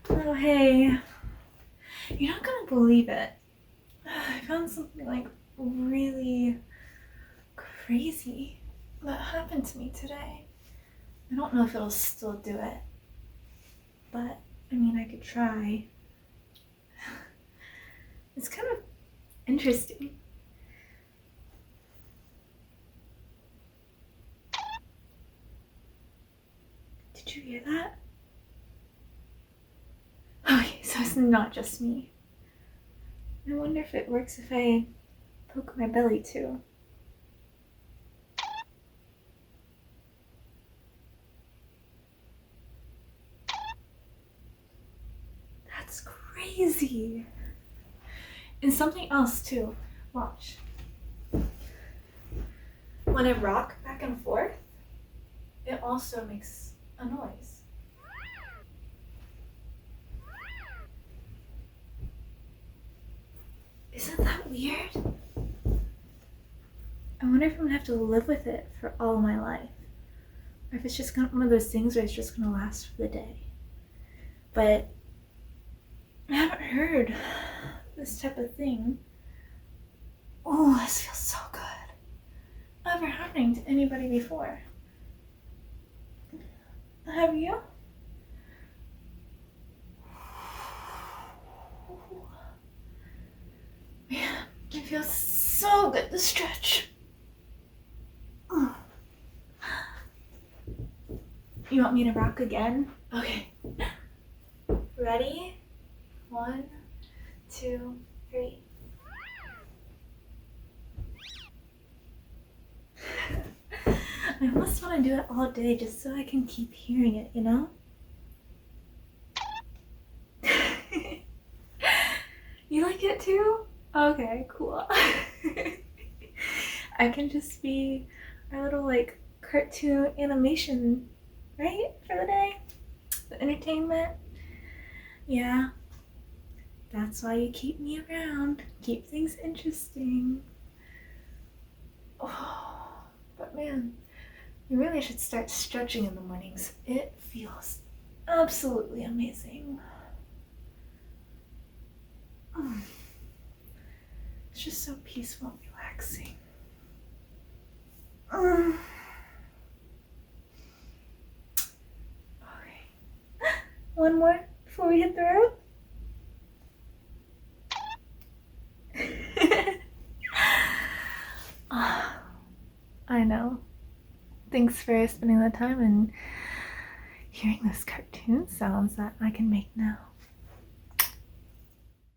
Oh, hey. You're not gonna believe it. I found something like really crazy that happened to me today. I don't know if it'll still do it, but I mean, I could try. It's kind of interesting. Did you hear that? Okay, so it's not just me. I wonder if it works if I poke my belly too. That's crazy. And something else too. Watch. When I rock back and forth, it also makes a noise. Isn't that weird? I wonder if I'm gonna have to live with it for all my life. Or if it's just one of those things where it's just gonna last for the day. But I haven't heard this type of thing. Oh, this feels so good. Never happening to anybody before. Have you? Man, it feels so good to stretch. You want me to rock again? Okay. Ready? 1, 2, 3. I almost want to do it all day just so I can keep hearing it, you know? You like it too? Okay, cool. I can just be our little like cartoon animation, right? For the day? The entertainment? Yeah. That's why you keep me around. Keep things interesting. Oh, but man, you really should start stretching in the mornings. It feels absolutely amazing. It's just so peaceful and relaxing. Okay. One more before we hit the road. I know. Thanks for spending the time and hearing those cartoon sounds that I can make now.